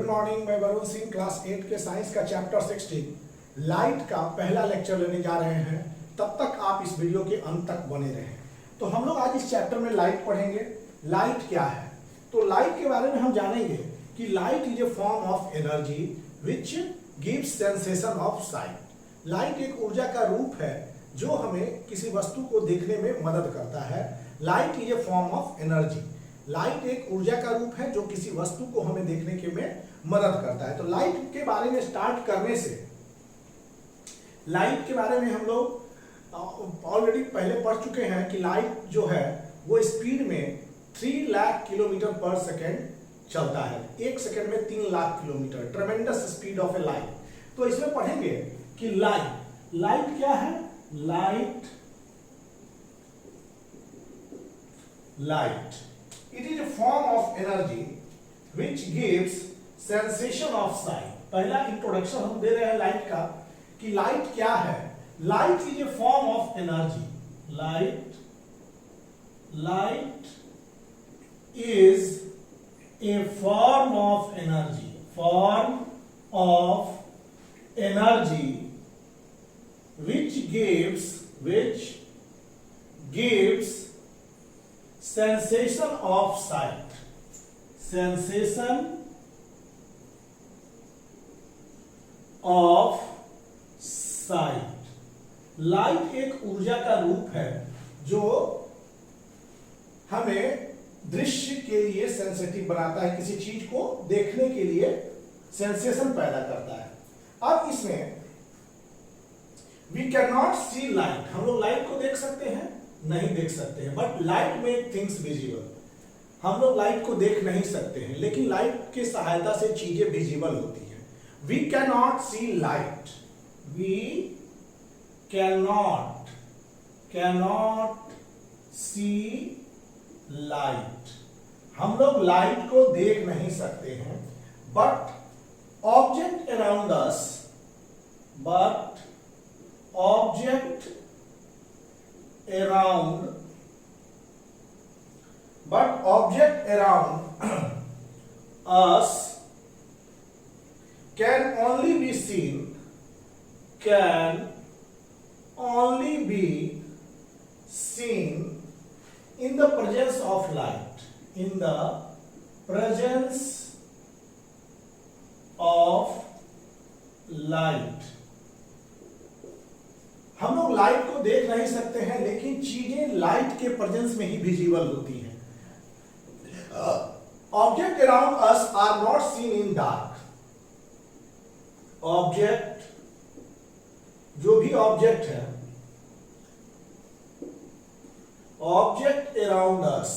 Morning, मैं Varun Singh class 8 के science का चैप्टर 16 लाइट का पहला लेक्चर लेने जा रहे हैं। तब तक आप इस वीडियो के अंत तक बने रहें। तो हम लोग आज इस चैप्टर में लाइट पढ़ेंगे। लाइट क्या है? तो लाइट के बारे में हम जानेंगे कि light is a form of energy which gives sensation of site. Light एक ऊर्जा का रूप है जो हमें किसी वस्तु को देखने में मदद करता है। Light is a form of energy. Light एक ऊर्जा का रूप है जो किसी वस्तु को हमें देखने के में मदद करता है। तो लाइट के बारे में स्टार्ट करने से, लाइट के बारे में हम लोग ऑलरेडी पहले पढ़ चुके हैं कि लाइट जो है वो स्पीड में 3 लाख किलोमीटर पर सेकेंड चलता है। एक सेकेंड में 3 lakh kilometre, ट्रेमेंडस speed of A light. तो इसमें पढ़ेंगे कि लाइट क्या है? Light it is a form of energy which gives sensation of sight। पहला इंट्रोडक्शन हम दे रहे हैं लाइट का कि लाइट क्या है। Light is a form of energy. Light is a form of energy which gives sensation of sight। sensation of sight। Light एक ऊर्जा का रूप है जो हमें दृश्य के लिए सेंसिटिव बनाता है, किसी चीज को देखने के लिए सेंसेशन पैदा करता है। अब इसमें we can not see light. हम लोग लाइट को देख सकते हैं? नहीं देख सकते हैं, but light make things visible. हम लोग लाइट को देख नहीं सकते हैं, लेकिन लाइट की सहायता से चीजें विजिबल होती हैं। We can not see light. We can not see light. हम लोग लाइट को देख नहीं सकते हैं, but object around us us can only be seen in the presence of light। in the presence of light। हम लोग लाइट को देख नहीं सकते हैं, लेकिन चीजें लाइट के प्रेजेंस में ही विजिबल होती हैं। Object around us are not seen in dark. Object, जो भी ऑब्जेक्ट है, object around us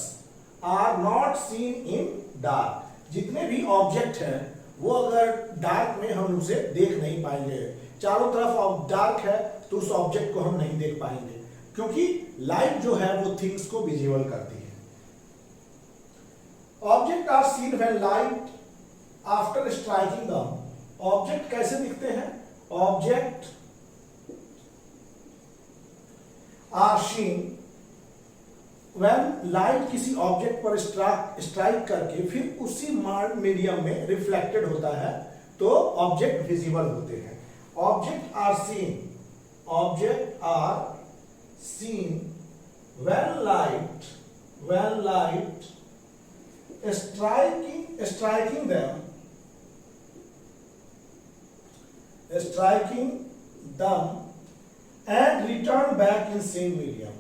are not seen in dark. जितने भी ऑब्जेक्ट हैं वो अगर डार्क में हम उसे देख नहीं पाएंगे। चारों तरफ डार्क है तो उस ऑब्जेक्ट को हम नहीं देख पाएंगे, क्योंकि लाइट जो है वो थिंग्स को विजिबल करती है। Object are seen when light after striking them. Object कैसे दिखते हैं? Object are seen when light किसी ऑब्जेक्ट पर स्ट्राइक करके फिर उसी मीडियम में रिफ्लेक्टेड होता है तो ऑब्जेक्ट विजिबल होते हैं। Object are seen when light striking them and return back in same medium।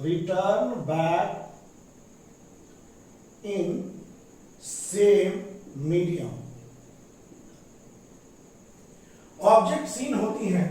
return back in same medium। Object seen होती हैं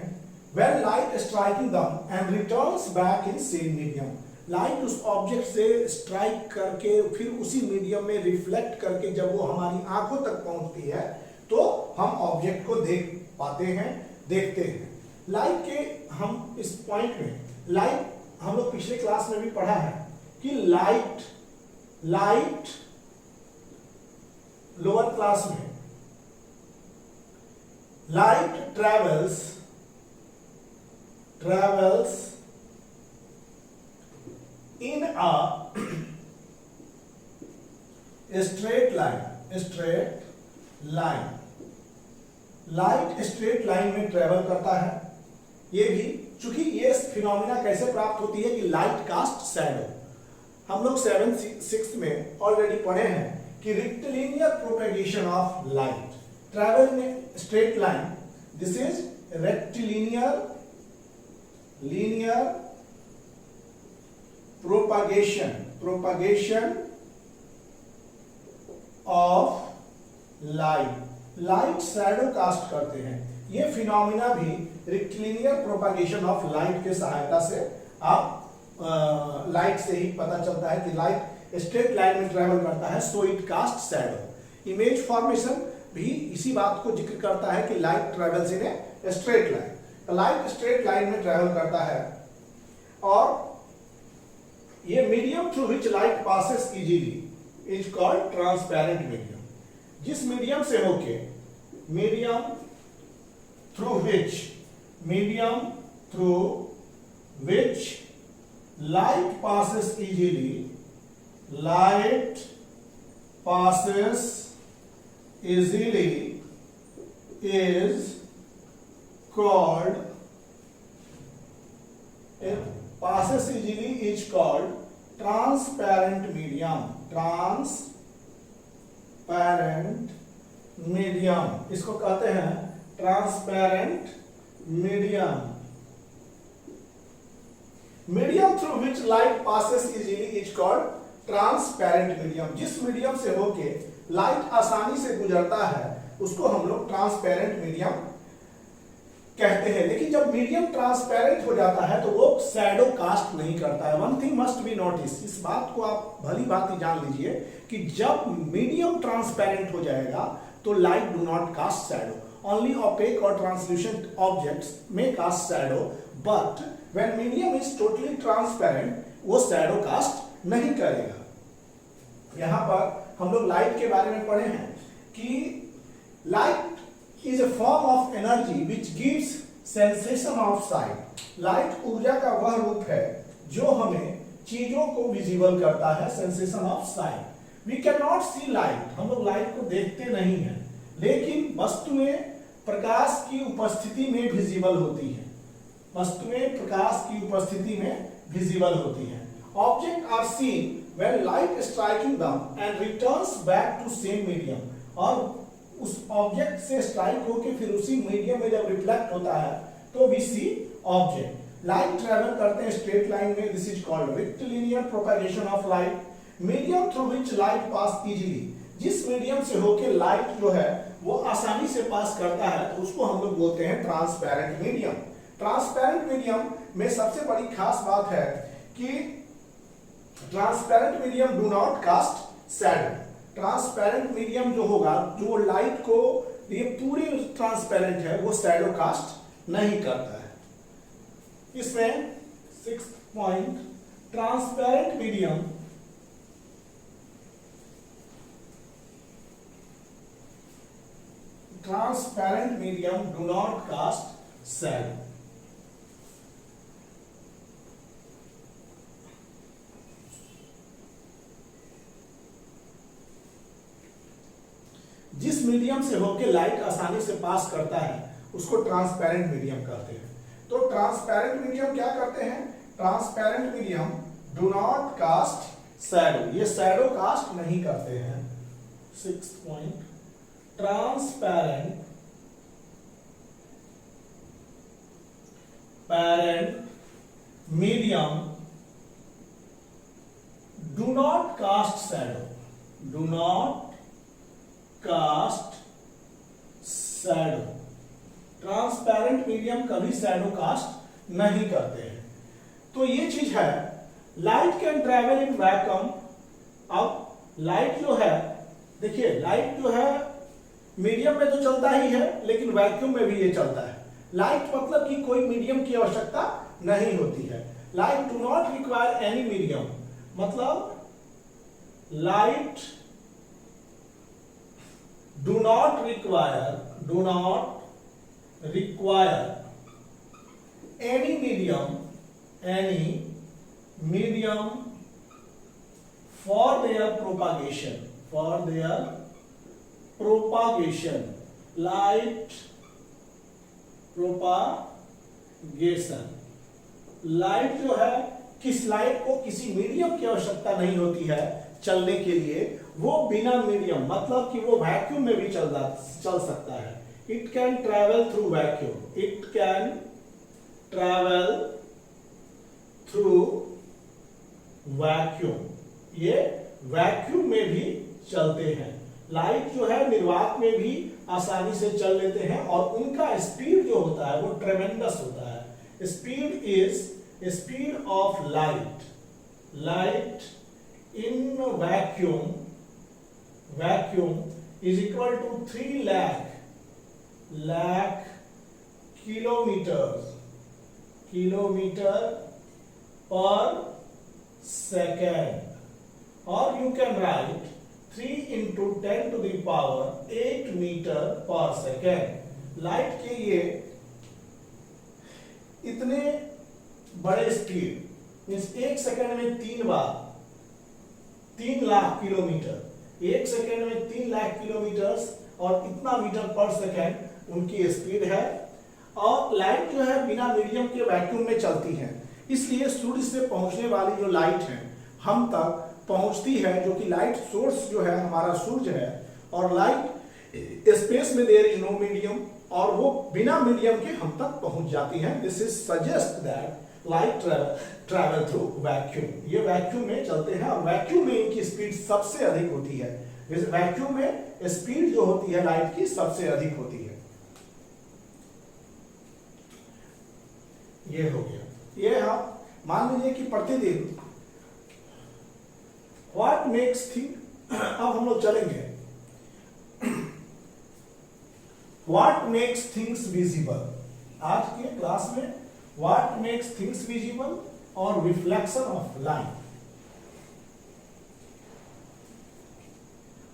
when light striking them and returns back in same medium। Light उस object से strike करके फिर उसी medium में reflect करके जब वो हमारी आंखों तक पहुंचती है तो हम ऑब्जेक्ट को देख पाते हैं, देखते हैं। लाइट के हम इस पॉइंट में, लाइट हम लोग पिछले क्लास में भी पढ़ा है कि लाइट लोअर क्लास में light travels in straight line, light straight line में ट्रेवल करता है। ये भी चूंकि ये फिनोमिना कैसे प्राप्त होती है कि लाइट कास्ट शैडो, हम लोग 7th-6th में ऑलरेडी पढ़े हैं कि rectilinear propagation of light travel in straight line, this is rectilinear propagation of light shadow cast करते हैं। ये फिनोमिना भी रेक्टिलिनियर प्रोपागेशन ऑफ लाइट के सहायता से आप लाइट से ही पता चलता है कि लाइट स्ट्रेट लाइन में ट्रेवल करता है, so it cast shadow. Image formation भी इसी बात को जिक्र करता है कि light travels in a straight line, light straight line में ट्रेवल करता है। और ये medium through which light passes easily is called transparent medium. जिस मीडियम से होके medium through which light passes easily is called transparent medium, इसको कहते हैं transparent medium through which light passes easily is called transparent medium. जिस medium से होके light आसानी से गुजरता है उसको हम लोग ट्रांसपेरेंट मीडियम कहते हैं। लेकिन जब मीडियम ट्रांसपेरेंट हो जाता है तो वो शैडो कास्ट नहीं करता है। One thing must be notice, इस बात को आप भली भांति जान लीजिए कि जब मीडियम ट्रांसपेरेंट हो जाएगा तो light do not cast shadow, only opaque और ट्रांसल्यूसेंट ऑब्जेक्ट्स में cast shadow, but when medium is totally transparent वो शैडो कास्ट नहीं करेगा। यहां पर हम लोग लाइट के बारे में पढ़े हैं कि light is a form of energy which gives sensation of sight। Light ऊर्जा का वह रूप है जो हमें चीजों को विजिबल करता है, sensation of sight. We can not see light, हम लोग लाइट को देखते नहीं हैं, लेकिन वस्तुएं प्रकाश की उपस्थिति में विजिबल होती हैं, वस्तुएं प्रकाश की उपस्थिति में विजिबल होती हैं। Object are seen when light striking them and returns back to same medium, और उस ऑब्जेक्ट से स्ट्राइक होके फिर उसी मीडियम में जब रिफ्लेक्ट होता है तो we see object. Light travel करते हैं स्ट्रेट लाइन में, this is called rectilinear propagation of light. Medium through which light pass easily, जिस मीडियम से होके लाइट जो है वो आसानी से पास करता है तो उसको हम लोग बोलते हैं ट्रांसपेरेंट मीडियम। ट्रांसपेरेंट मीडियम में सबसे बड़ी खास बात है कि transparent medium do not cast shadow. Transparent medium जो होगा, जो लाइट को ये पूरी ट्रांसपेरेंट है, वो शैडो कास्ट नहीं करता है। इसमें 6th point, transparent medium do not cast shadow. जिस मीडियम से होके लाइट आसानी से पास करता है उसको ट्रांसपेरेंट मीडियम कहते हैं। तो ट्रांसपेरेंट मीडियम क्या करते हैं? Transparent medium do not cast shadow, ये शैडो कास्ट नहीं करते हैं। 6th point, transparent medium do not cast shadow, do not cast shadow. Transparent medium कभी शैडो कास्ट नहीं करते हैं। तो ये चीज है, light can travel in vacuum. अब लाइट जो है, देखिए लाइट जो है मीडियम में तो चलता ही है, लेकिन वैक्यूम में भी ये चलता है। लाइट मतलब कि कोई मीडियम की आवश्यकता नहीं होती है। Light do not require any medium, मतलब light do not require any medium for their propagation, light propagation। Light जो है, किस लाइट को किसी मीडियम की आवश्यकता नहीं होती है चलने के लिए, वो बिना मीडियम मतलब कि वो वैक्यूम में भी चल सकता है। It can travel through vacuum, it can travel through vacuum, ये वैक्यूम में भी चलते हैं। लाइट जो है निर्वात में भी आसानी से चल लेते हैं और उनका स्पीड जो होता है वो ट्रेमेंडस होता है। Speed is speed of light in vacuum is equal to 3 lakh kilometre per second, और you can write 3 into 10 to the power 8 metre per second. Light के ये इतने बड़े स्पीड मीन्स एक सेकेंड में 3 लाख किलोमीटर, एक सेकेंड में 3 लाख किलोमीटर और इतना मीटर पर सेकेंड उनकी स्पीड है। और लाइट जो है बिना मीडियम के वैक्यूम में चलती है, इसलिए सूर्य से पहुंचने वाली जो लाइट है हम तक पहुंचती है, जो कि लाइट सोर्स जो है हमारा सूर्य है। और लाइट स्पेस में देयर इज नो मीडियम, और वो बिना मीडियम के हम तक पहुंच जाती है। This is suggest that light travel through vacuum, ये वैक्यूम में चलते हैं और वैक्यूम में इनकी स्पीड सबसे अधिक होती है। वैक्यूम में स्पीड जो होती है लाइट की सबसे अधिक होती है। ये हो गया। ये हम मान लीजिए कि प्रतिदिन व्हाट मेक्स थिंग, अब हम लोग चलेंगे व्हाट मेक्स थिंग्स विजिबल। आज के क्लास में व्हाट मेक्स थिंग्स विजिबल और रिफ्लेक्शन ऑफ लाइट।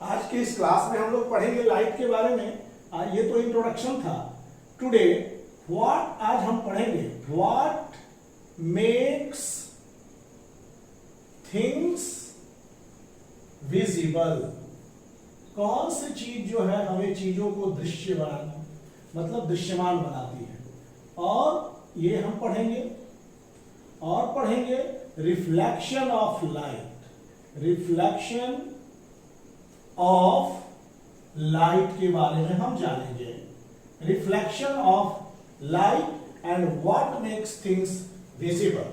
आज के इस क्लास में हम लोग पढ़ेंगे लाइट के बारे में। ये तो इंट्रोडक्शन था। टुडे व्हाट, आज हम पढ़ेंगे व्हाट मेक्स थिंग्स विजिबल। कौन सी चीज जो है हमें चीजों को दृश्य बनाना मतलब दृश्यमान बनाती है। और ये हम पढ़ेंगे रिफ्लेक्शन ऑफ लाइट के बारे में हम जानेंगे। Reflection of light and what makes things visible.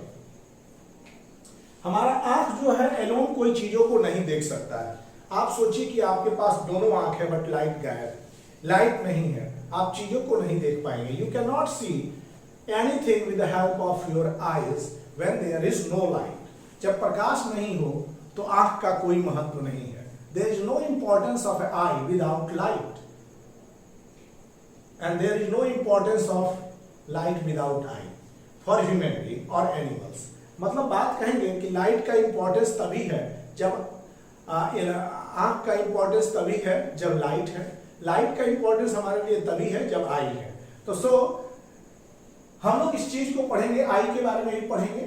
हमारा आंख जो है एलोन कोई चीजों को नहीं देख सकता है। आप सोचिए कि आपके पास दोनों आंख है बट लाइट गायब है, लाइट नहीं है, आप चीजों को नहीं देख पाएंगे। You can not see anything with the help of your eyes when there is no light. जब प्रकाश नहीं हो तो आंख का कोई महत्व नहीं है। There is no importance of a eye without light and there is no importance of light without eye for human being और एनिमल्स। मतलब बात कहेंगे कि लाइट का इंपॉर्टेंस तभी है जब आंख का इंपॉर्टेंस तभी है जब लाइट है, लाइट का इंपॉर्टेंस हमारे लिए तभी है जब आई है। तो हम लोग इस चीज को पढ़ेंगे, आई के बारे में ही पढ़ेंगे।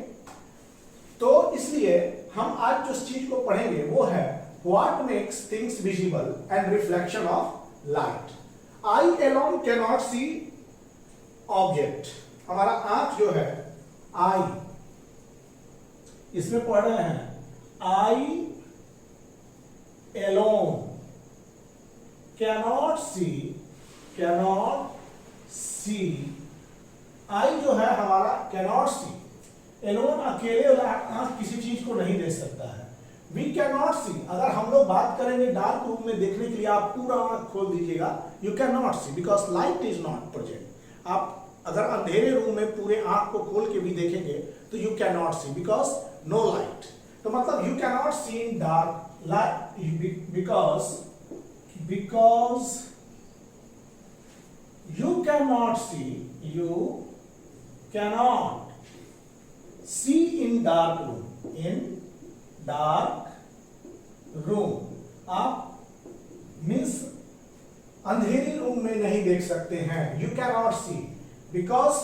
तो इसलिए हम आज जो चीज को पढ़ेंगे वो है what makes things visible and reflection of light. Eye alone can not see object. हमारा आंख जो है आई, इसमें पढ़ रहे हैं आई alone cannot see आई जो है हमारा cannot see, alone अकेले आंख किसी चीज को नहीं देख सकता है। we cannot see, अगर हम लोग बात करेंगे डार्क रूम में देखने के लिए आप पूरा आंख खोल दीजिएगा, you cannot see because light is not present। आप अगर अंधेरे रूम में पूरे आंख को खोल के भी देखेंगे तो you cannot see because no light। तो मतलब you cannot see in dark light because you cannot see in dark room। आप मीन्स अंधेरी रूम में नहीं देख सकते हैं। you cannot see because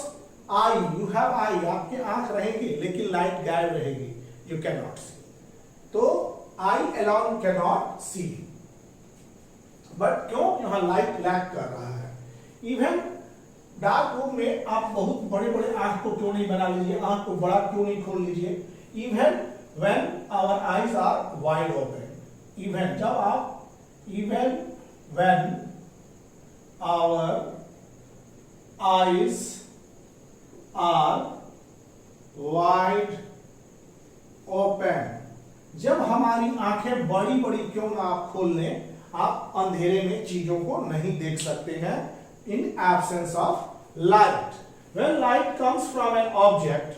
you have eye, आपके आंख रहेंगे लेकिन लाइट गायब रहेगी, you cannot see। तो eye alone can not see. But क्यों? यहां लाइट लैग कर रहा है। इवन डार्क रूम में आप बहुत बड़े बड़े आंख को क्यों नहीं बना लीजिए, आंख को बड़ा क्यों नहीं खोल लीजिए। Even when our eyes are wide open, even जब आप, even when our eyes are wide open, जब हमारी आंखें बड़ी बड़ी क्यों ना आप खोल लें, आप अंधेरे में चीजों को नहीं देख सकते हैं in absence of light. When light comes from an object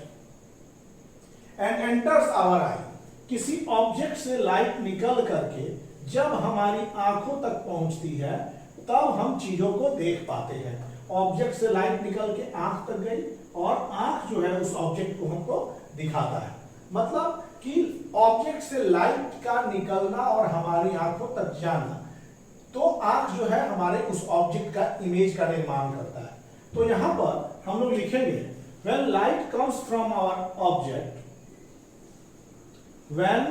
and enters our eye, किसी ऑब्जेक्ट से लाइट निकल करके जब हमारी आंखों तक पहुंचती है तब हम चीजों को देख पाते हैं। ऑब्जेक्ट से लाइट निकल के आंख तक गई और आंख जो है उस ऑब्जेक्ट को हमको दिखाता है। मतलब कि ऑब्जेक्ट से लाइट का निकलना और हमारी आंखों तक जाना, तो आंख जो है हमारे उस ऑब्जेक्ट का इमेज का निर्माण करता है। तो यहां पर हम लोग लिखेंगे when light comes from our object, when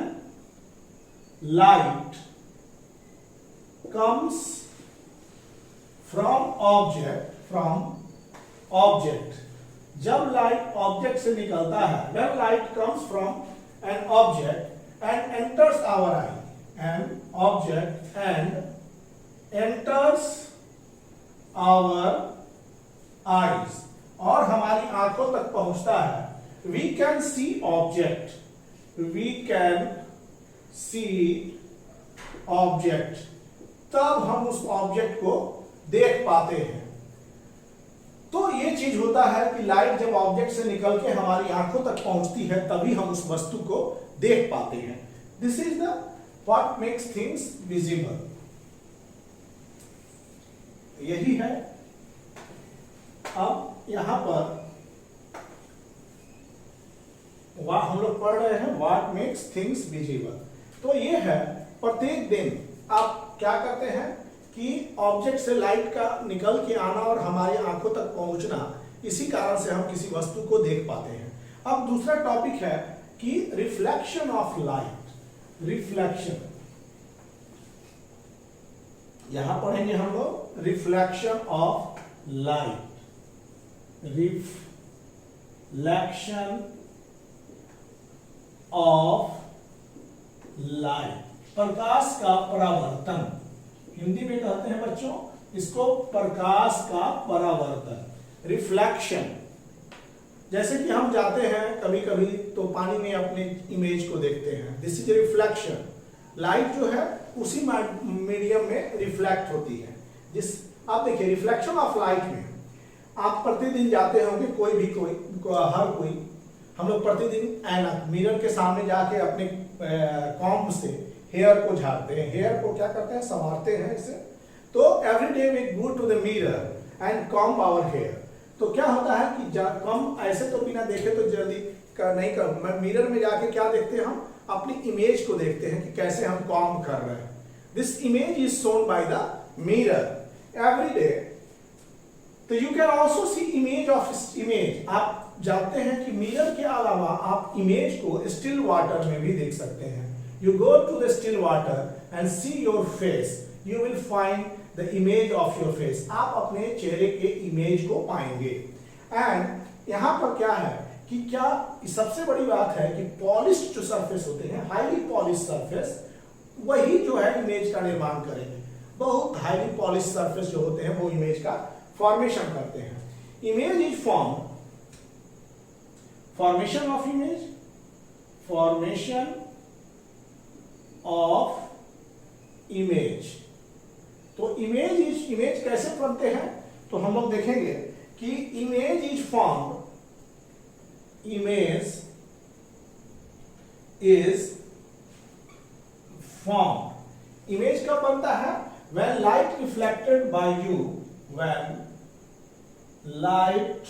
light comes from object, जब लाइट ऑब्जेक्ट से निकलता है, when light comes from an object and enters our eye, an object and enters our eyes, और हमारी आंखों तक पहुंचता है, we can see object, we can see object, तब हम उस ऑब्जेक्ट को देख पाते हैं। तो ये चीज होता है कि लाइट जब ऑब्जेक्ट से निकल के हमारी आंखों तक पहुंचती है तभी हम उस वस्तु को देख पाते हैं। This is the what makes things visible. यही है। अब यहां पर हम लोग पढ़ रहे हैं व्हाट मेक्स थिंग्स विजिबल। तो ये है, प्रत्येक दिन आप क्या करते हैं कि ऑब्जेक्ट से लाइट का निकल के आना और हमारी आंखों तक पहुंचना, इसी कारण से हम किसी वस्तु को देख पाते हैं। अब दूसरा टॉपिक है कि रिफ्लेक्शन ऑफ लाइट। रिफ्लेक्शन यहां पढ़ेंगे हम लोग, reflection of light. Reflection of light, प्रकाश का परावर्तन, हिंदी में कहते हैं बच्चों इसको प्रकाश का परावर्तन, रिफ्लेक्शन। जैसे कि हम जाते हैं कभी कभी तो पानी में अपने इमेज को देखते हैं, दिस इज रिफ्लेक्शन। लाइट जो है उसी मीडियम में रिफ्लेक्ट होती है। जिस आप देखिए रिफ्लेक्शन ऑफ लाइट में आप प्रतिदिन जाते होंगे, हर कोई हम लोग प्रतिदिन ऐनक मिरर के सामने जाके अपने कॉम्ब से हेयर को झाड़ते हैं, हेयर को क्या करते हैं, संवारते हैं इसे। तो every day we go to the mirror and comb our hair. तो क्या होता है कि कॉम्ब ऐसे तो बिना देखे तो जल्दी नहीं कर, मिरर में जाके क्या देखते हैं, हम अपनी इमेज को देखते हैं कि कैसे हम कॉम्ब कर रहे हैं। This image is shown by the mirror every day. तो you can also see image of image. आप जानते हैं कि मिरर के अलावा आप इमेज को स्टिल वाटर में भी देख सकते हैं। You go to the still water and see your face. You will find the image of your face. आप अपने चेहरे के इमेज को पाएंगे। And यहाँ पर क्या है कि क्या सबसे बड़ी बात है कि पॉलिश्ड जो सरफेस होते हैं, हाईली पॉलिश्ड सरफेस, वही जो है इमेज का निर्माण करेंगे। बहुत हाईली पॉलिश्ड सरफेस जो होते हैं वो इमेज का फॉर्मेशन करते हैं। Image is form, formation of image, formation of image. तो इमेज कैसे बनते हैं, तो हम लोग देखेंगे कि image is form, image is form. Image कब बनता है, when light reflected by you, when light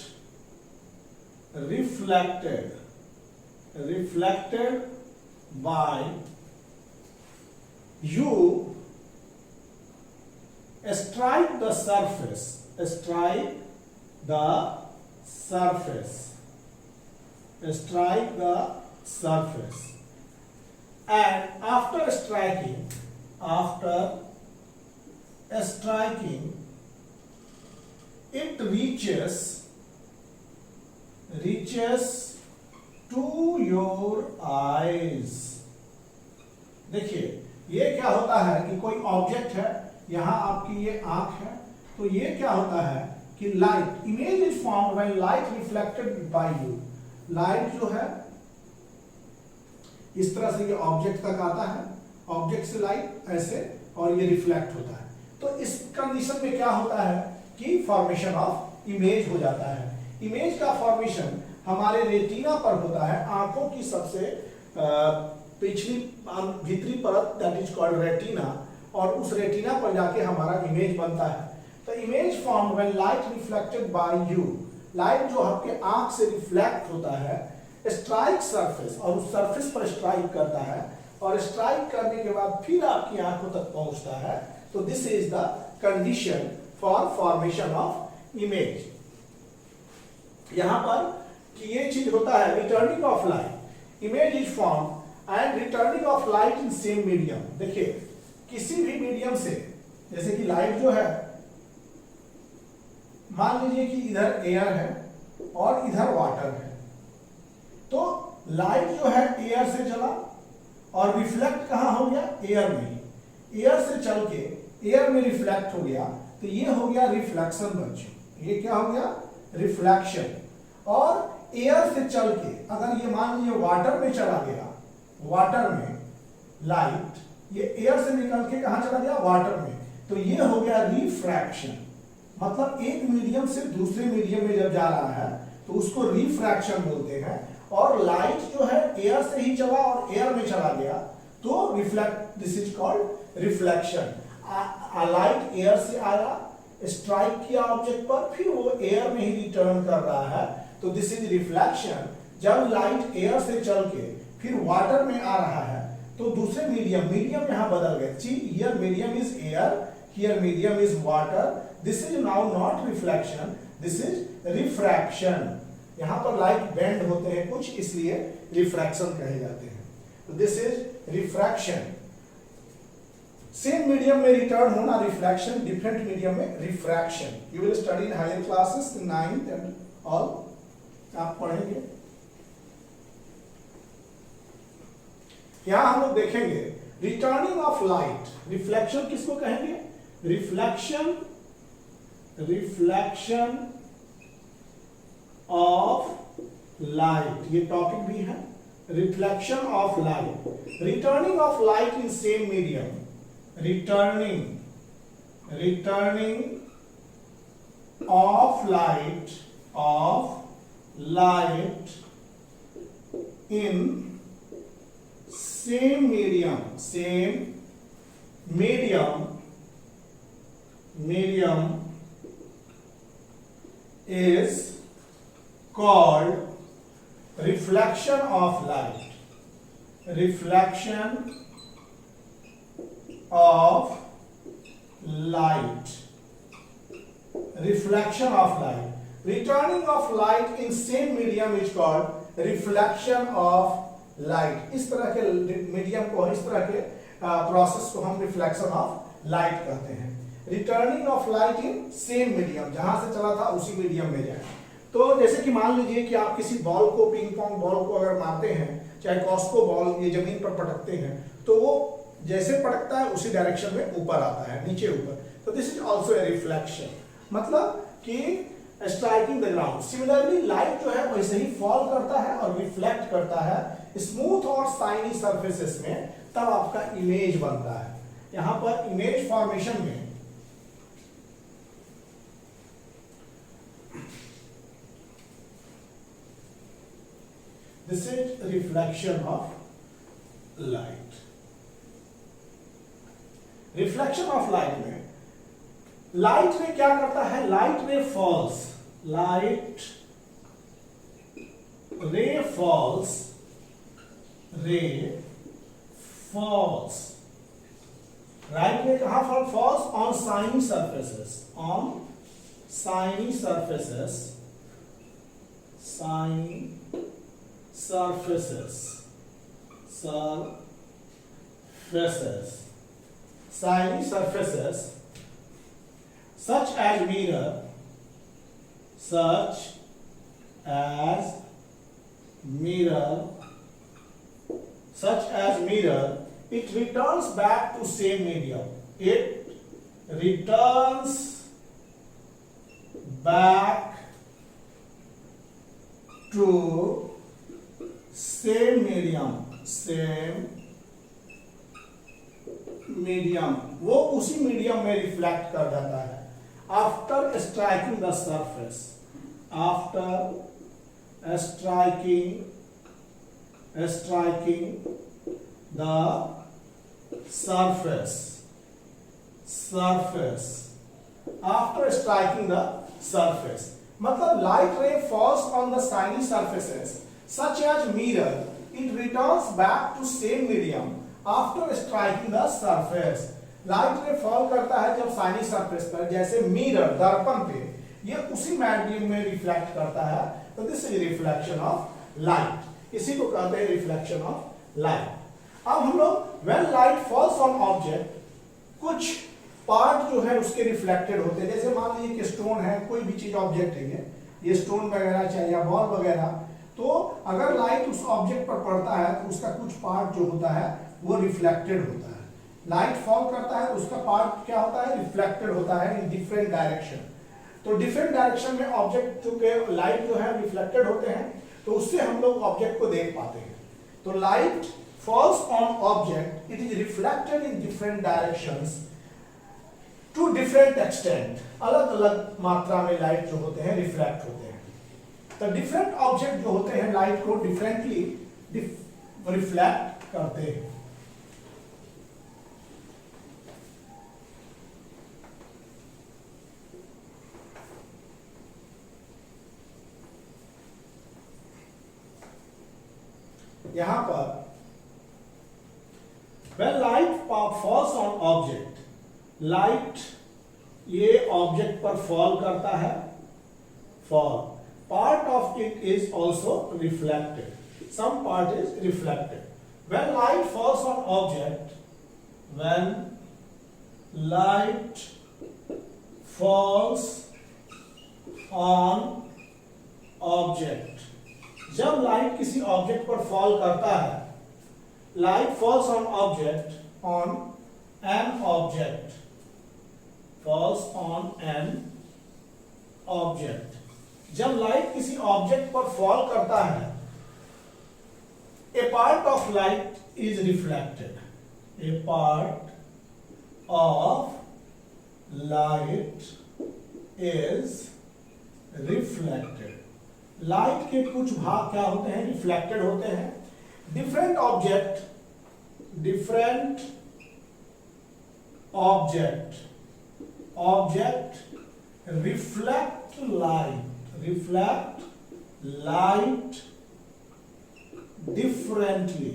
reflected by you strike the surface, strike the surface, strike the surface and after striking it reaches to your eyes। देखिए ये क्या होता है कि कोई ऑब्जेक्ट है, यहां आपकी ये आंख है, तो ये क्या होता है कि light, image is formed when light reflected by you. Light जो है इस तरह से ये ऑब्जेक्ट तक आता है, ऑब्जेक्ट से लाइट ऐसे, और ये रिफ्लेक्ट होता है। तो इस कंडीशन में क्या होता है कि फॉर्मेशन ऑफ इमेज हो जाता है। इमेज का फॉर्मेशन हमारे रेटिना पर होता है, आंखों की सबसे पिछली भीतरी परत, दैट इज कॉल्ड रेटिना, और उस रेटिना पर जाके हमारा इमेज बनता है। तो image form when light reflected by you, light जो आपके आंख से रिफ्लेक्ट होता है, स्ट्राइक सरफेस, और उस सरफेस पर स्ट्राइक करता है, और स्ट्राइक करने के बाद फिर आपकी आंखों तक पहुंचता है। तो this is the condition for formation of image. यहां पर कि ये चीज होता है returning of light, image is form and returning of light in same medium. देखिए किसी भी मीडियम से, जैसे कि लाइट जो है, मान लीजिए कि इधर एयर है और इधर वाटर है, तो लाइट जो है एयर से चला और रिफ्लेक्ट कहां हो गया, एयर में। एयर से चल के एयर में रिफ्लेक्ट हो गया, तो ये हो गया रिफ्लेक्शन बच्चों, ये क्या हो गया, रिफ्लेक्शन। और एयर से चल के अगर ये मान लीजिए वाटर में चला गया, वाटर में लाइट ये एयर से निकल के कहां चला गया, वाटर में, तो ये हो गया रिफ्रैक्शन। मतलब एक मीडियम से दूसरे मीडियम में जब जा रहा है तो उसको रिफ्रैक्शन बोलते हैं। और लाइट जो है एयर से ही चला और एयर में चला गया तो reflect, this is called reflection. Light air से आया, स्ट्राइक किया ऑब्जेक्ट पर, फिर वो एयर में ही रिटर्न कर रहा है, तो दिस इज रिफ्लेक्शन। जब लाइट एयर से चल के फिर वाटर में आ रहा है तो दूसरे मीडियम यहां बदल गए। See here medium is air, here medium is water, this is now not reflection, this is refraction. यहां पर लाइट बेंड होते हैं कुछ, इसलिए रिफ्रैक्शन कहे जाते हैं। तो this is refraction. Same medium में रिटर्न होना रिफ्लेक्शन, डिफरेंट मीडियम में refraction. You will study in higher classes, 9th and all, आप पढ़ेंगे। यहां हम लोग देखेंगे रिटर्निंग ऑफ लाइट। रिफ्लेक्शन किसको कहेंगे, रिफ्लेक्शन ऑफ लाइट, ये टॉपिक भी है, reflection of light. Returning of light in same medium, returning of light in same medium is called reflection of light, reflection of light, reflection of light. Returning of light in same medium is called reflection of light. इस तरह के medium को, इस तरह के process को हम reflection of light कहते हैं। Returning of light in same medium, जहां से चला था उसी मीडियम में जाए। तो जैसे कि मान लीजिए कि आप किसी बॉल को, पिंग पोंग बॉल को अगर मारते हैं, चाहे कॉस्को बॉल, ये जमीन पर पटकते हैं, तो वो जैसे पटकता है उसी डायरेक्शन में ऊपर आता है, नीचे ऊपर। तो this is also a reflection, मतलब कि striking the ground. Similarly light जो है वैसे ही फॉल करता है और रिफ्लेक्ट करता है स्मूथ और शाइनी सरफेसेस में, तब आपका इमेज बनता है। यहां पर इमेज फॉर्मेशन में this is reflection of light. Reflection of light में लाइट रे क्या करता है, light ray falls, light ray falls, right ray कहां falls, on shiny surfaces, on shiny surfaces, shiny surfaces, shiny surfaces such as mirror, such as mirror, it returns back to same medium. It returns back to same medium, वो उसी medium में reflect कर जाता है after striking the surface, after striking the surface, after striking the surface, मतलब light ray falls on the shiny surfaces such as mirror, it returns back to same medium after striking the surface. Light रे fall करता है जब shiny surface पर, जैसे mirror दर्पण पे, ये उसी मीडियम में रिफ्लेक्ट करता है, तो this is reflection of light, इसी को कहते हैं रिफ्लेक्शन ऑफ लाइट। अब हम लोग when light falls on object, कुछ पार्ट जो है उसके रिफ्लेक्टेड होते हैं, जैसे मान लीजिए कि स्टोन है, कोई भी चीज ऑब्जेक्ट है, ये स्टोन वगैरह चाहे या बॉल वगैरह, तो अगर लाइट उस ऑब्जेक्ट पर पड़ता है तो उसका कुछ पार्ट जो होता है वो रिफ्लेक्टेड होता है। लाइट फॉल करता है तो उसका पार्ट क्या होता है, रिफ्लेक्टेड होता है इन डिफरेंट डायरेक्शन। तो डिफरेंट डायरेक्शन में ऑब्जेक्ट चूंकि लाइट जो है रिफ्लेक्टेड होते हैं, तो उससे हम लोग ऑब्जेक्ट को देख पाते हैं। तो light falls on object, it is reflected in different directions to different extent, अलग अलग मात्रा में लाइट जो होते हैं रिफ्लेक्ट होते हैं। तो डिफरेंट ऑब्जेक्ट जो होते हैं लाइट को डिफरेंटली रिफ्लेक्ट करते हैं। यहां पर when light falls on object, light ये ऑब्जेक्ट पर फॉल करता है, fall, part of it is also reflected, some part is reflected. When light falls on object, when light falls on object, जब light किसी ऑब्जेक्ट पर fall करता है, light falls on object, on an object, falls on an object, जब light किसी object पर fall करता है, a part of light is reflected, a part of light is reflected. Light के कुछ भाग क्या होते हैं, रिफ्लेक्टेड होते हैं। Different object reflect light differently,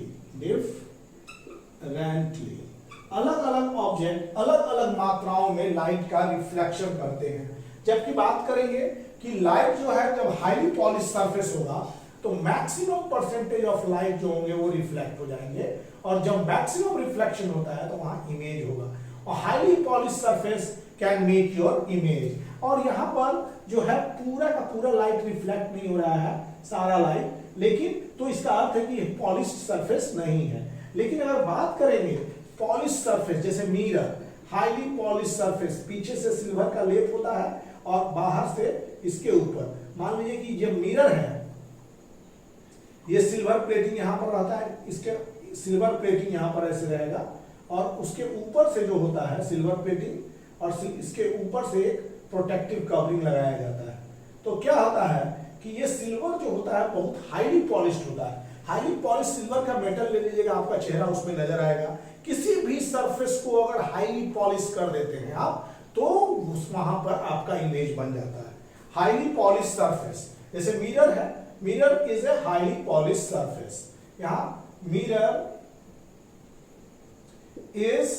अलग अलग ऑब्जेक्ट अलग अलग मात्राओं में लाइट का रिफ्लेक्शन करते हैं। जबकि बात करेंगे कि लाइट जो है जब हाईली पॉलिश सरफेस होगा तो मैक्सिमम परसेंटेज ऑफ लाइट जो होंगे वो रिफ्लेक्ट हो जाएंगे, और जब मैक्सिमम रिफ्लेक्शन होता है तो वहां इमेज होगा, और highly polish surface can make your image. और यहाँ पर जो है पूरा का पूरा लाइट रिफ्लेक्ट नहीं हो रहा है, सारा लाइट, लेकिन तो इसका अर्थ है कि पॉलिश सरफेस नहीं है। लेकिन अगर बात करेंगे पॉलिश सरफेस, जैसे मिरर, हाईली पॉलिश सरफेस, पीछे से सिल्वर का लेप होता है और बाहर से इसके ऊपर, मान लीजिए कि जब मिरर है, ये सिल्वर प्लेटिंग यहां पर रहता है, इसके सिल्वर प्लेटिंग यहां पर ऐसे रहेगा, और उसके ऊपर से जो होता है सिल्वर प्लेटिंग, और इसके ऊपर से एक प्रोटेक्टिव कवरिंग लगाया जाता है। तो क्या होता है कि ये सिल्वर जो होता है बहुत हाईली पॉलिश्ड होता है। हाईली पॉलिश सिल्वर का मेटल ले लीजिएगा, आपका चेहरा उसमें नजर आएगा। किसी भी सरफेस को अगर हाईली पॉलिश कर देते हैं आप, तो वहां पर आपका इमेज बन जाता है। हाईली पॉलिश सरफेस, जैसे मिरर है, mirror is a highly polish surface. यहां mirror is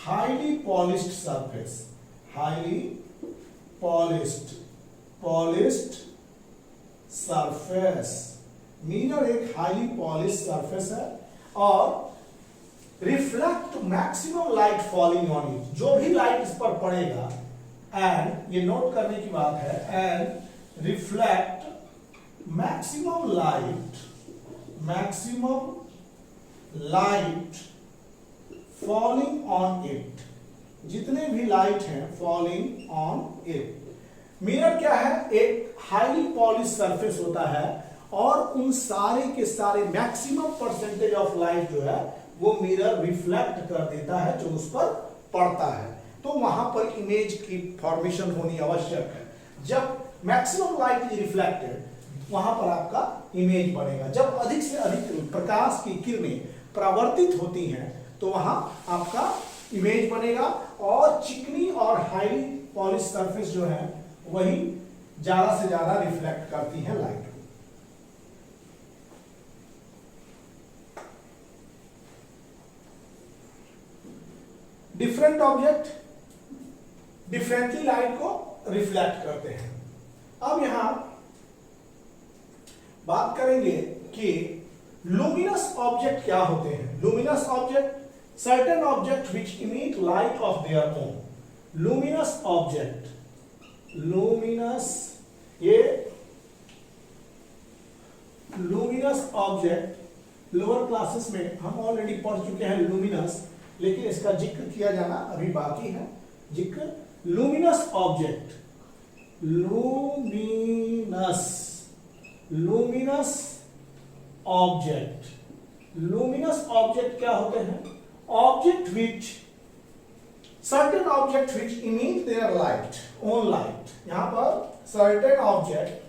highly polished surface, highly polished surface. Mirror एक हाईली पॉलिश सरफेस है, और reflect maximum light falling on it, जो भी लाइट इस पर पड़ेगा, एंड ये नोट करने की बात है, and reflect maximum light falling on it, जितने भी लाइट हैं फॉलिंग ऑन इट। मिरर क्या है? एक हाईली पॉलिश सरफेस होता है और उन सारे के सारे मैक्सिमम परसेंटेज ऑफ लाइट जो है वो मिरर रिफ्लेक्ट कर देता है जो उस पर पड़ता है। तो वहां पर इमेज की फॉर्मेशन होनी आवश्यक है। जब मैक्सिमम लाइट इज रिफ्लेक्टेड वहां पर आपका इमेज बनेगा। जब अधिक से अधिक प्रकाश की किरणें परावर्तित होती हैं तो वहां आपका इमेज बनेगा और चिकनी और हाईली पॉलिश सरफेस जो है वही ज्यादा से ज्यादा रिफ्लेक्ट करती है लाइट को। डिफरेंट ऑब्जेक्ट डिफरेंटली लाइट को रिफ्लेक्ट करते हैं। अब यहां बात करेंगे कि लुमिनस ऑब्जेक्ट क्या होते हैं। Luminous object certain object which emit light of their own. Luminous object, luminous, ये लुमिनस ऑब्जेक्ट लोअर क्लासेस में हम ऑलरेडी पढ़ चुके हैं लुमिनस, लेकिन इसका जिक्र किया जाना अभी बाकी है। जिक्र luminous object, luminous object, luminous object क्या होते हैं? Object which, certain object which emit their light, own light. यहां पर certain object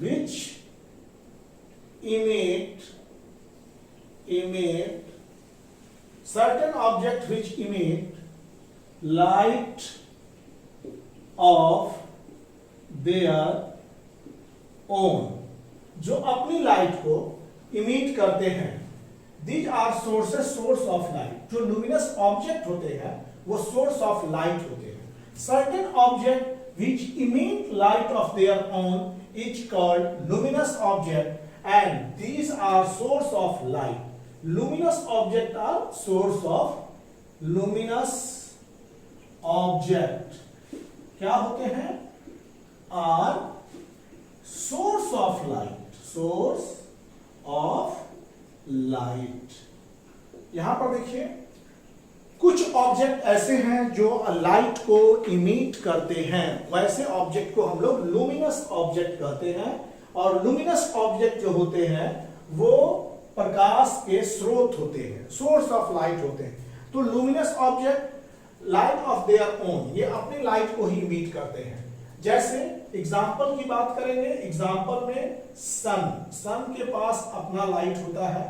which emit certain object which emit light of their own, जो अपनी लाइट को इमिट करते हैं। These are sources, source of light। जो लुमिनस ऑब्जेक्ट होते हैं वो सोर्स ऑफ लाइट होते हैं। Certain object which emit light of their own is called luminous object and these are source of light. Luminous object are source of luminous object क्या होते हैं? are source of light, source of light। यहां पर देखिए कुछ object ऐसे हैं जो लाइट को इमिट करते हैं, वैसे ऑब्जेक्ट को हम लोग लुमिनस ऑब्जेक्ट कहते हैं। और लुमिनस ऑब्जेक्ट जो होते हैं वो प्रकाश के स्रोत होते हैं, सोर्स ऑफ लाइट होते हैं। तो luminous object light of their own, ये अपनी लाइट को ही इमिट करते हैं। जैसे एग्जाम्पल की बात करेंगे, एग्जाम्पल में सन के पास अपना लाइट होता है।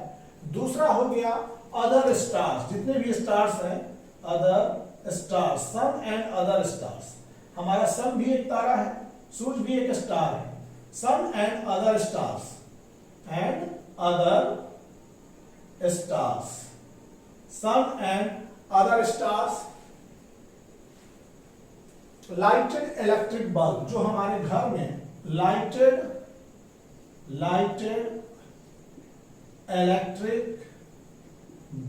दूसरा हो गया अदर स्टार्स, जितने भी स्टार्स हैं other stars, sun and other stars. हमारा सन भी एक तारा है, सूरज भी एक स्टार है। Sun and other stars, and other stars, sun and other stars. Lighted electric bulb, जो हमारे घर में lighted electric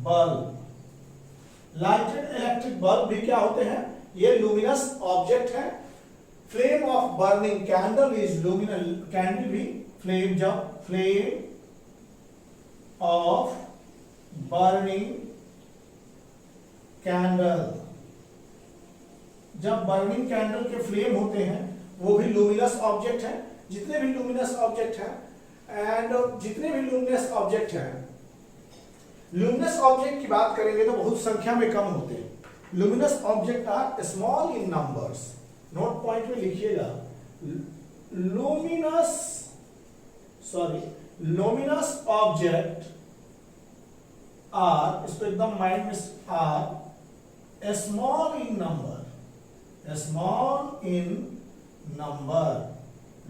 bulb, lighted electric bulb भी क्या होते हैं? ये लुमिनस ऑब्जेक्ट है। Flame of burning candle is luminous, candle भी फ्लेम, जब फ्लेम ऑफ बर्निंग कैंडल, जब बर्निंग कैंडल के फ्लेम होते हैं वो भी लुमिनस ऑब्जेक्ट है। जितने भी लुमिनस ऑब्जेक्ट हैं एंड जितने भी लुमिनस ऑब्जेक्ट हैं, लुमिनस ऑब्जेक्ट की बात करेंगे तो बहुत संख्या में कम होते हैं। Luminous object are small in numbers. Note point में लिखिएगा, लुमिनस ऑब्जेक्ट आर, इसको एकदम माइंड में, are small in number, small in number.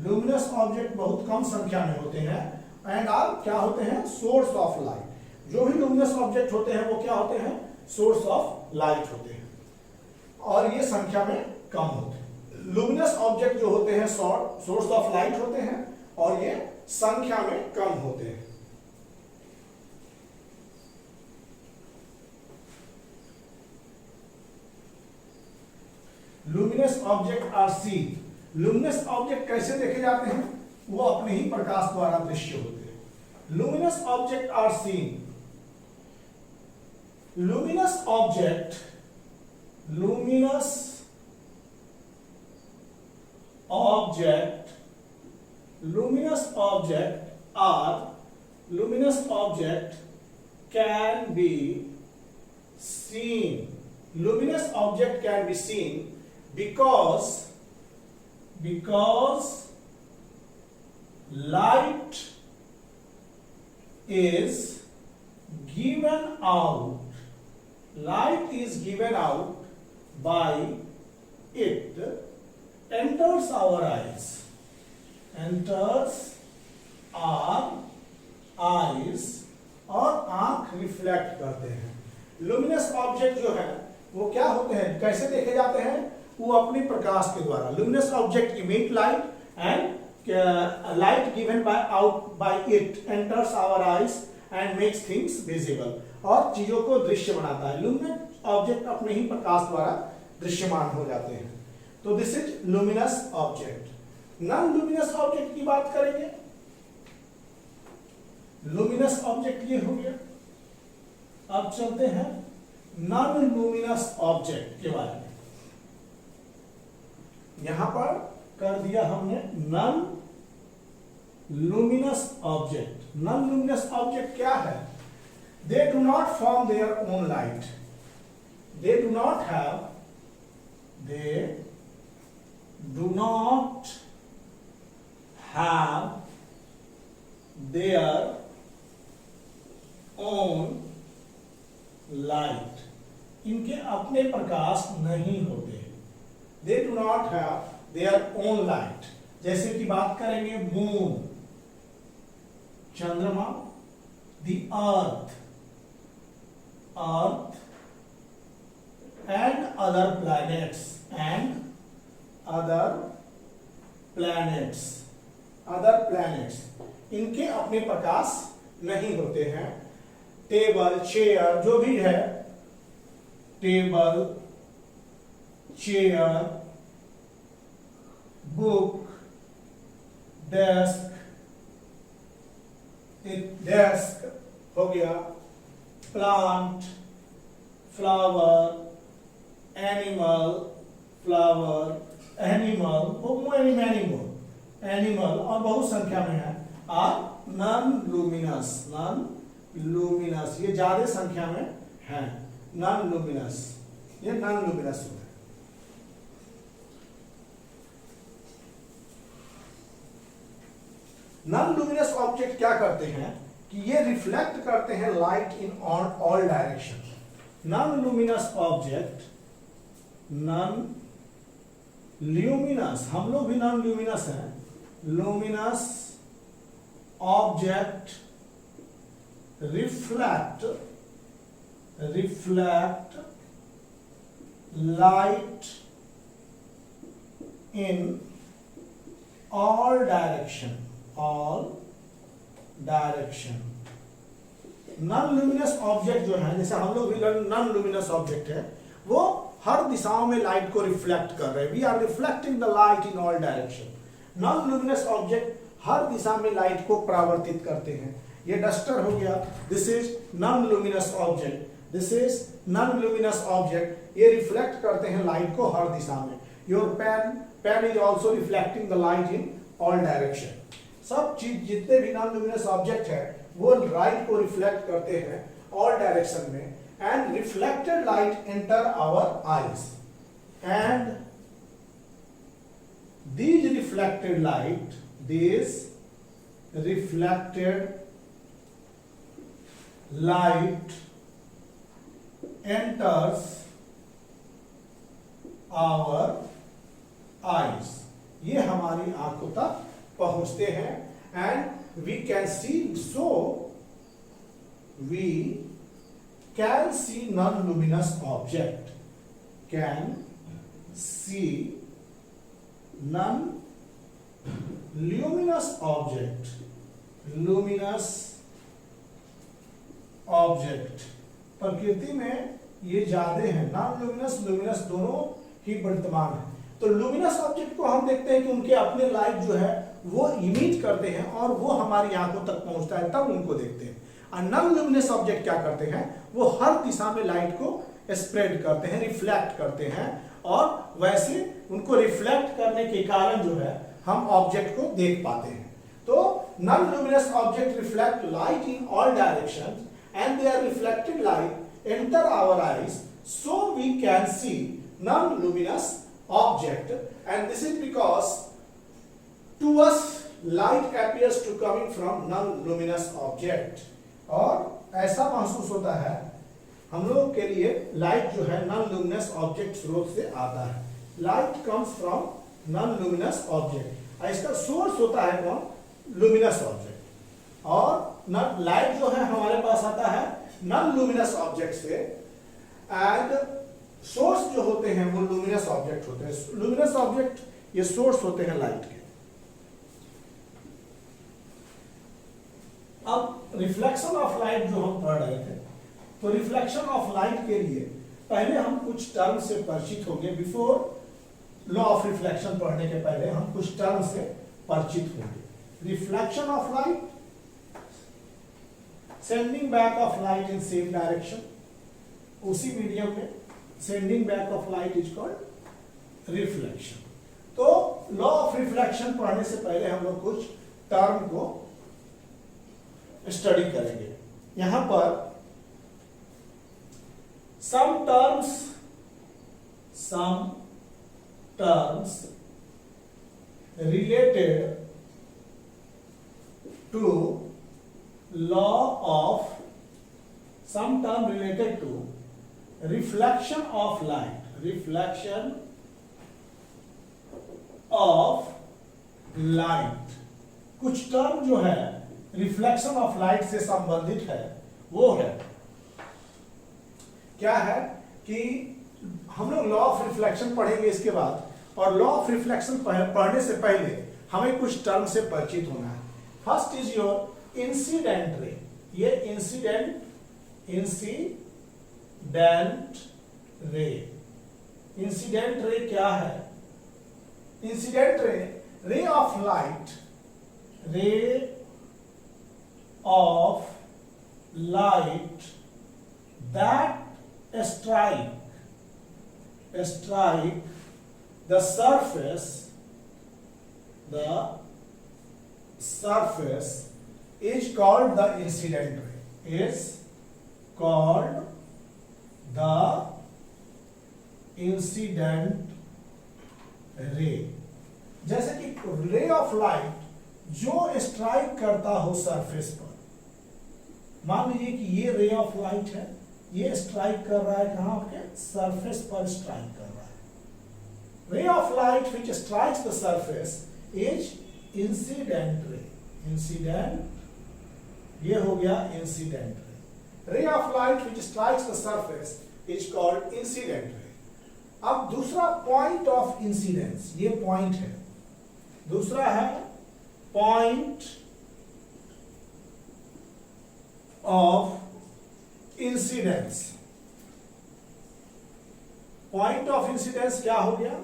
Luminous object बहुत कम संख्या में होते हैं एंड आर क्या होते हैं? Source of light. जो भी लुमिनस ऑब्जेक्ट होते हैं वो क्या होते हैं? सोर्स ऑफ लाइट होते हैं और ये संख्या में कम होते हैं। लुमिनस ऑब्जेक्ट जो होते हैं सोर्स ऑफ लाइट होते हैं और ये संख्या में कम होते हैं। Luminous object are seen. Luminous object कैसे देखे जाते हैं? वो अपने ही प्रकाश द्वारा दृश्य होते हैं। Luminous object are seen. Luminous object can be seen. Luminous object can be seen because light is given out. Light is given out by it enters our eyes. Enters our eyes और आंख reflect करते हैं। Luminous object जो है वो क्या होते हैं, कैसे देखे जाते हैं? वो अपने प्रकाश के द्वारा। Luminous object emit light and light given by it enters our eyes and makes things visible, और चीजों को दृश्य बनाता है। लुमिनस ऑब्जेक्ट अपने ही प्रकाश द्वारा दृश्यमान हो जाते हैं। तो this is luminous object. Non luminous object की बात करेंगे। लुमिनस ऑब्जेक्ट ये हो गया। अब चलते हैं नॉन लुमिनस ऑब्जेक्ट के बारे में। यहां पर कर दिया हमने non luminous object. Non luminous object क्या है? They do not form their own light. They do not have their own light. इनके अपने प्रकाश नहीं होते। They do not have their own light. जैसे कि बात करेंगे मून, चंद्रमा, the earth and other planets इनके अपने प्रकाश नहीं होते हैं। टेबल, चेयर जो भी है, टेबल, चेयर, बुक, डेस्क हो गया, प्लांट, फ्लावर, एनिमल और बहुत संख्या में है, आर नॉन लुमिनस। ये ज्यादा संख्या में है। नॉन लुमिनस, ये नॉन लुमिनस होता है। नॉन लुमिनस ऑब्जेक्ट क्या करते हैं कि ये रिफ्लेक्ट करते हैं light in all direction. Non luminous object, non luminous, हम लोग भी नॉन ल्यूमिनस हैं। Luminous object reflect light in all direction. Non luminous object जो है, जैसे हम लोग भी नॉन लुमिनस ऑब्जेक्ट है, वो हर दिशाओं में लाइट को रिफ्लेक्ट कर रहे हैं। We are reflecting the light in all direction. Non luminous object हर दिशा में लाइट को परावर्तित करते हैं। ये डस्टर हो गया, this is non luminous object. This is non luminous object, ये रिफ्लेक्ट करते हैं लाइट को हर दिशा में। Your pen is also reflecting the light in all direction. सब चीज जितने भी नॉन लुमिनस ऑब्जेक्ट है वो लाइट को रिफ्लेक्ट करते हैं ऑल डायरेक्शन में, and reflected light enter our eyes, and these reflected light enters our eyes, ये हमारी आंखों तक पहुंचते हैं, and we can see non-luminous object, can see non luminous object, luminous object प्रकृति में ये ज्यादा है, नॉन ल्यूमिनस लुमिनस दोनों ही वर्तमान है। तो लुमिनस ऑब्जेक्ट को हम देखते हैं कि उनके अपने लाइट जो है वो इमिट करते हैं और वो हमारी आंखों तक पहुंचता है, तब उनको देखते हैं। और नॉन ल्यूमिनस ऑब्जेक्ट क्या करते हैं, वो हर दिशा में लाइट को स्प्रेड करते हैं, रिफ्लेक्ट करते हैं, और वैसे उनको रिफ्लेक्ट करने के कारण जो है हम ऑब्जेक्ट को देख पाते हैं। तो non luminous object reflect light in all directions and their reflected light enter our eyes, so we can see non-luminous object, and this is because to us light appears to coming from non-luminous object। और ऐसा महसूस होता है हम लोग के लिए light जो है नॉन लुमिनस ऑब्जेक्ट स्रोत से आता है। Light comes from non luminous object, इसका सोर्स होता है कौन, लुमिनस ऑब्जेक्ट। और लाइट जो है हमारे पास आता है नॉन लुमिनस ऑब्जेक्ट से, एंड सोर्स जो होते हैं वो लुमिनस ऑब्जेक्ट होते हैं। लुमिनस ऑब्जेक्ट ये सोर्स होते हैं लाइट के। अब रिफ्लेक्शन ऑफ लाइट जो हम पढ़ रहे थे, तो रिफ्लेक्शन ऑफ लाइट के लिए पहले हम कुछ टर्म से परिचित होंगे। बिफोर लॉ ऑफ रिफ्लेक्शन पढ़ने के पहले हम कुछ टर्म से परिचित होंगे। Reflection of light, sending back of light in same direction, उसी मीडियम में sending back of light is called reflection. तो लॉ ऑफ रिफ्लेक्शन पढ़ने से पहले हम लोग कुछ टर्म को स्टडी करेंगे। यहां पर some terms related to law of, some term related to reflection of light, reflection of light। कुछ टर्म जो है रिफ्लेक्शन ऑफ लाइट से संबंधित है, वो है क्या है कि हम लोग लॉ ऑफ रिफ्लेक्शन पढ़ेंगे इसके बाद, और लॉ ऑफ रिफ्लेक्शन पढ़ने से पहले हमें कुछ टर्म से परिचित होना है। First is your incident ray. ये इंसिडेंट रे, इंसिडेंट रे क्या है? Incident ray of light, ray of light that strike the surface is called the incident ray, is called the incident ray। जैसे कि ray of light जो strike करता हो surface पर, मान लीजिए कि ये रे ऑफ लाइट है, ये स्ट्राइक कर रहा है कहां पे, सरफेस पर स्ट्राइक कर रहा है। Ray of light which strikes the surface is incident ray. Incident, ये हो गया incident ray. Ray of light which strikes the surface is called incident ray. अब दूसरा पॉइंट ऑफ इंसिडेंस, ये पॉइंट है। दूसरा है point of incidence. Point of incidence क्या हो गया?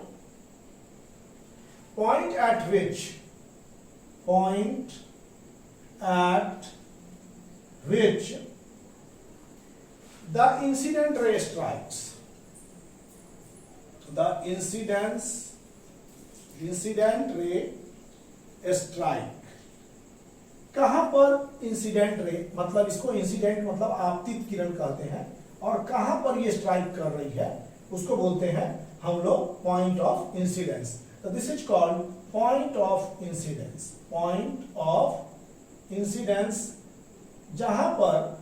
Point eight which the incident ray strikes, the incident ray strike. कहां पर इंसिडेंट रे, मतलब इसको इंसिडेंट मतलब आपतित किरण कहते हैं, और कहां पर ये स्ट्राइक कर रही है उसको बोलते हैं हम लोग पॉइंट ऑफ इंसिडेंस। तो this is called point of incidence. Point of incidence, जहां पर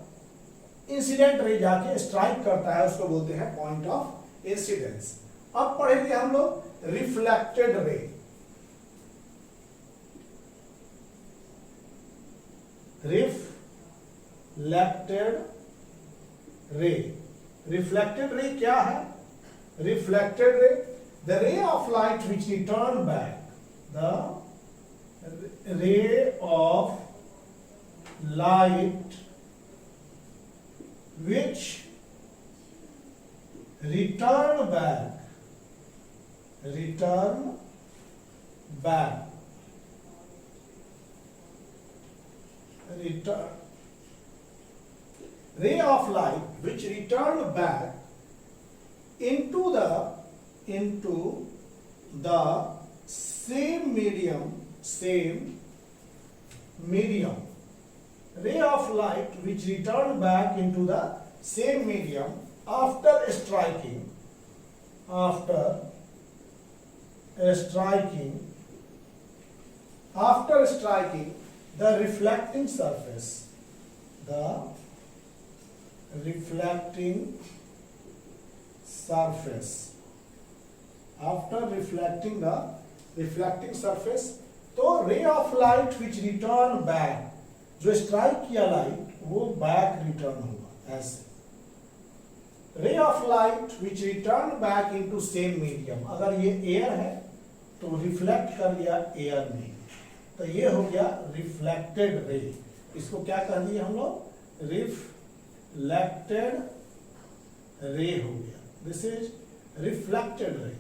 इंसिडेंट रे जाके स्ट्राइक करता है उसको बोलते हैं पॉइंट ऑफ इंसिडेंस। अब पढ़ेंगे हम लोग reflected ray. Reflected ray, reflected ray क्या है? Reflected ray, the ray of light which return back the ray of light which return back ray of light which return back into the same medium ray of light which return back into the same medium after striking the reflecting surface after reflecting the reflecting surface तो ray of light which return back जो strike किया light वो back return होगा ऐसे ray of light which return back into same medium अगर ये air है तो रिफ्लेक्ट कर लिया एयर में तो ये हो गया रिफ्लेक्टेड रे इसको क्या कह दिए हम लोग रिफ्लेक्टेड रे हो गया दिस इज रिफ्लेक्टेड रे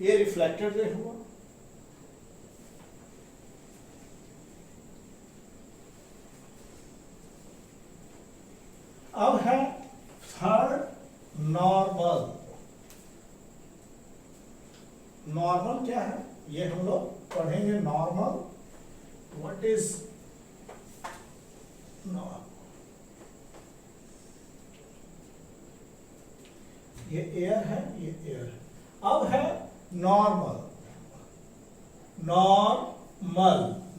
ये रिफ्लेक्टेड रे हुआ अब है थर्ड नॉर्मल क्या है ये हम लोग पढ़ेंगे नॉर्मल व्हाट इज ये एयर है ये एयर है अब है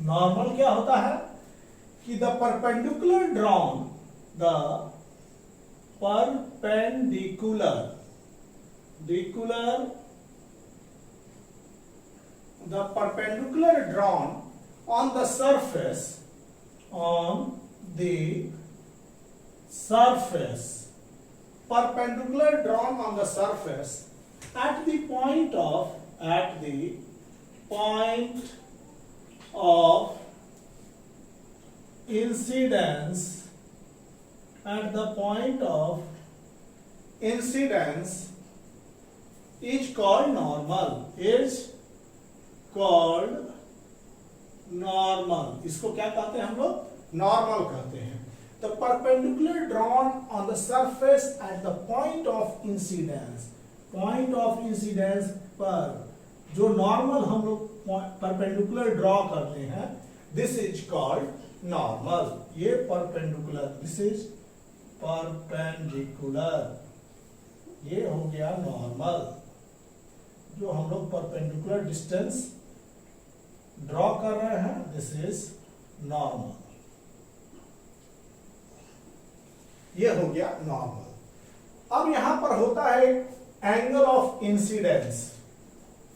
नॉर्मल क्या होता है कि the perpendicular drawn on the surface at the point of incidence is called normal इसको क्या कहते हैं हम लोग नॉर्मल कहते हैं the perpendicular drawn on the surface at the point of incidence पर जो नॉर्मल हम लोग परपेंडिकुलर ड्रॉ करते हैं दिस इज कॉल्ड नॉर्मल ये परपेंडिकुलर दिस इज परपेंडिकुलर ये हो गया नॉर्मल जो हम लोग परपेंडिकुलर डिस्टेंस ड्रॉ कर रहे हैं दिस इज नॉर्मल ये हो गया नॉर्मल अब यहां पर होता है angle of incidence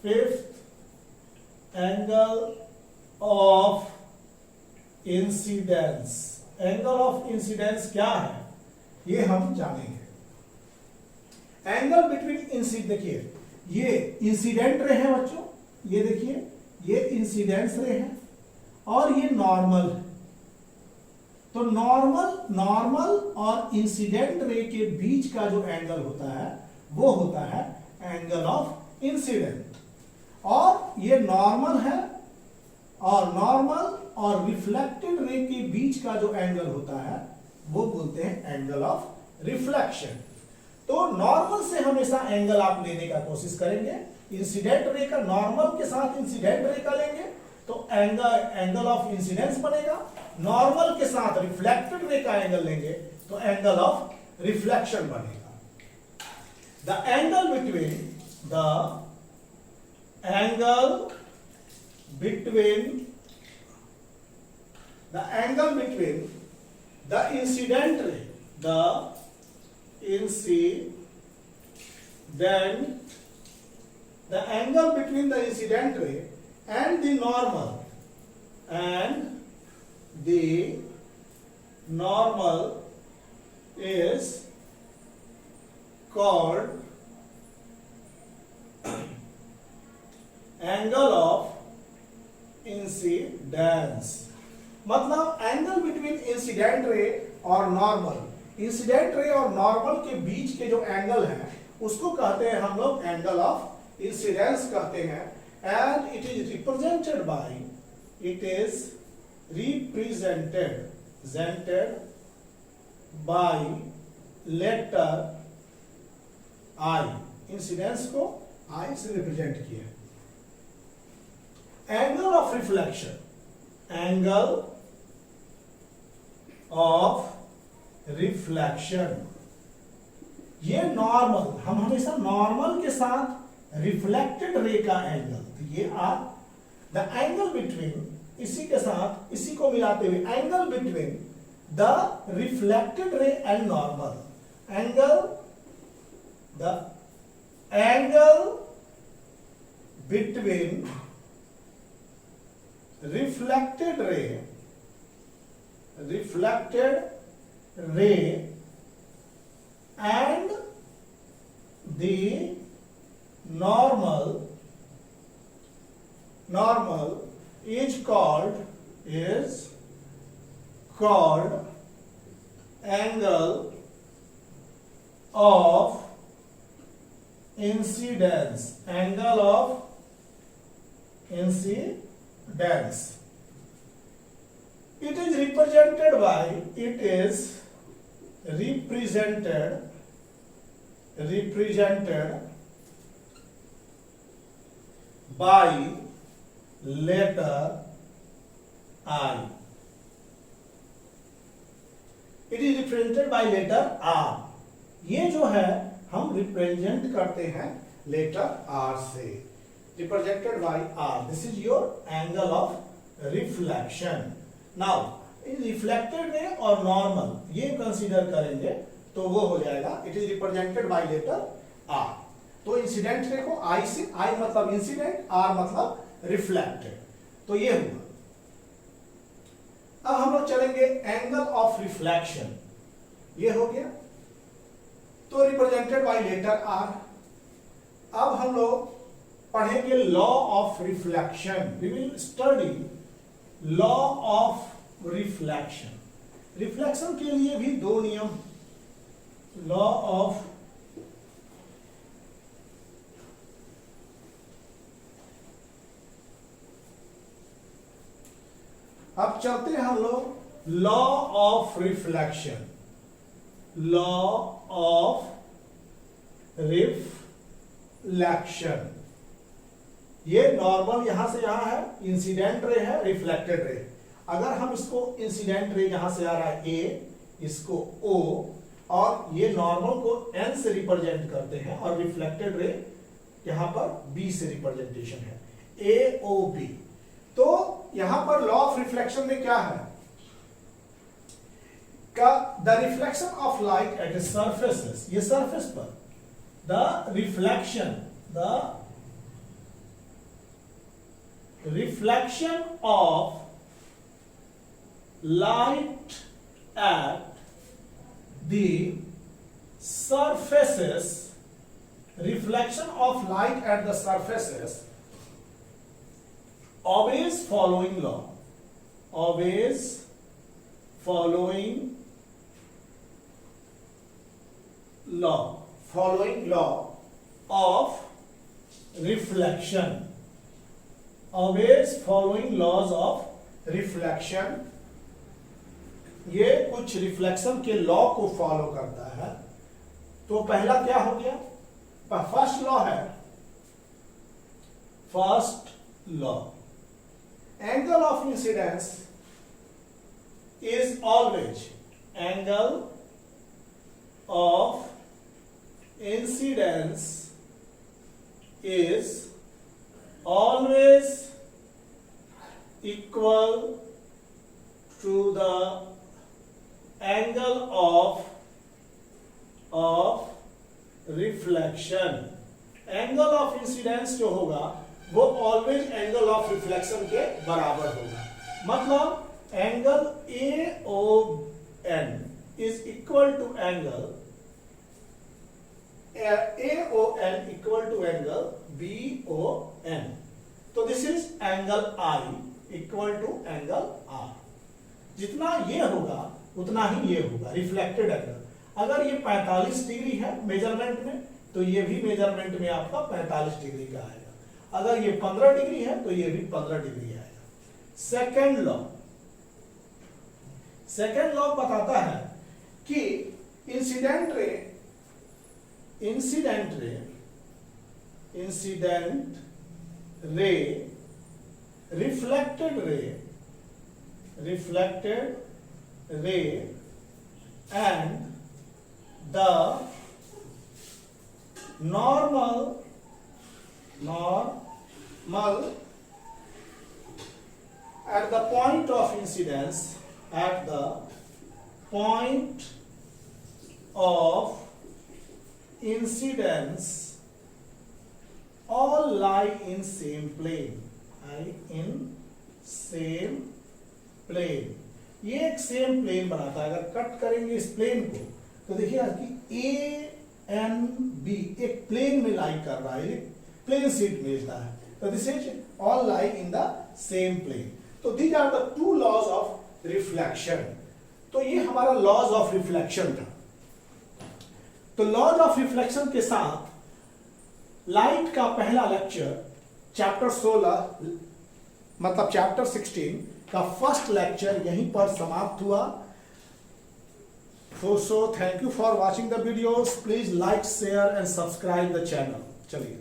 fifth angle of incidence क्या है ये हम जानेंगे एंगल बिटवीन देखिए ये इंसिडेंट रे है बच्चों ये देखिए ये इंसिडेंस रे है और ये नॉर्मल है तो नॉर्मल और इंसिडेंट रे के बीच का जो एंगल होता है वो होता है एंगल ऑफ इंसिडेंट और ये नॉर्मल है और रिफ्लेक्टेड रे के बीच का जो एंगल होता है वो बोलते हैं एंगल ऑफ रिफ्लेक्शन तो नॉर्मल से हमेशा एंगल आप लेने का कोशिश करेंगे इंसिडेंट रे का नॉर्मल के साथ इंसिडेंट रे का लेंगे तो एंगल ऑफ इंसिडेंस बनेगा नॉर्मल के साथ रिफ्लेक्टेड रे का एंगल लेंगे तो एंगल ऑफ रिफ्लेक्शन बनेगा the angle between the incident ray the angle between the incident ray and the normal is called incidence मतलब एंगल बिटवीन इंसिडेंट रे और normal. Incident ray और normal के बीच के जो एंगल है उसको कहते हैं हम लोग एंगल ऑफ इंसिडेंस कहते हैं। And it is represented by letter I. Incidence को आई से रिप्रेजेंट किया। Angle of reflection, angle of reflection ये नॉर्मल, हम हमेशा नॉर्मल के साथ रिफ्लेक्टेड रे का एंगल, तो ये आर द एंगल बिटवीन, इसी के साथ इसी को मिलाते हुए angle between the reflected ray and normal, the angle between reflected ray and the normal is called angle of incidence, angle of incidence. It is represented by letter I. It is represented by letter R. ये जो है हम represent करते हैं letter R से। Represented by R. This is your angle of reflection. Now, reflected ray और normal ये consider करेंगे तो वो हो जाएगा it is represented by letter R. तो इंसिडेंट रे को I से, I मतलब इंसिडेंट, R मतलब रिफ्लेक्टेड, तो ये हुआ। अब हम लोग चलेंगे एंगल ऑफ रिफ्लेक्शन, ये हो गया, तो रिप्रेजेंटेड बाय लेटर R। अब हम लोग पढ़ेंगे law of reflection. We will study law of reflection. Reflection के लिए भी दो नियम, लॉ ऑफ अब चलते हैं हम लोग law of reflection. Law of reflection, ये नॉर्मल यहां से यहां है, इंसिडेंट रे है, रिफ्लेक्टेड रे। अगर हम इसको इंसिडेंट रे यहां से आ रहा है ए, इसको ओ, और ये नॉर्मल को एन से रिप्रेजेंट करते हैं और रिफ्लेक्टेड रे यहां पर बी से रिप्रेजेंटेशन है, ए ओ बी। तो यहां पर लॉ ऑफ रिफ्लेक्शन में क्या है का the reflection of light at surfaces, ये सरफेस पर the reflection of light at the surfaces, reflection of light at the surfaces obeys following law, obeys following law of reflection, obeys following laws of reflection। ये कुछ reflection के law को follow करता है। तो पहला क्या हो गया, फर्स्ट लॉ है, first law, angle of incidence is always, angle of incidence is always equal to the angle of reflection. Angle of incidence जो होगा वो ऑलवेज एंगल ऑफ रिफ्लेक्शन के बराबर होगा। मतलब angle A O N is equal to angle A O N equal to angle B O N. तो this is angle I equal to angle R. जितना ये होगा उतना ही ये होगा रिफ्लेक्टेड एंगल। अगर ये 45 डिग्री है मेजरमेंट में, तो ये भी मेजरमेंट में आपका 45 डिग्री का आएगा। अगर ये 15 डिग्री है तो ये भी 15 डिग्री आएगा। सेकेंड लॉ बताता है कि incident ray, reflected ray and the normal at the point of incidence, all lie in same plane, ये एक सेम प्लेन बनाता है। अगर कट करेंगे इस प्लेन को तो देखिए कि ए एन बी एक प्लेन में लाई कर रहा है, प्लेन शीट भेजता है। तो this is all lie in the same plane. तो these are the two laws of reflection. तो ये हमारा लॉज ऑफ रिफ्लेक्शन था। तो लॉज ऑफ रिफ्लेक्शन के साथ लाइट का पहला लेक्चर चैप्टर 16 मतलब चैप्टर 16 का फर्स्ट लेक्चर यहीं पर समाप्त हुआ। So thank you for watching the videos. Please like, share and subscribe the channel. चलिए।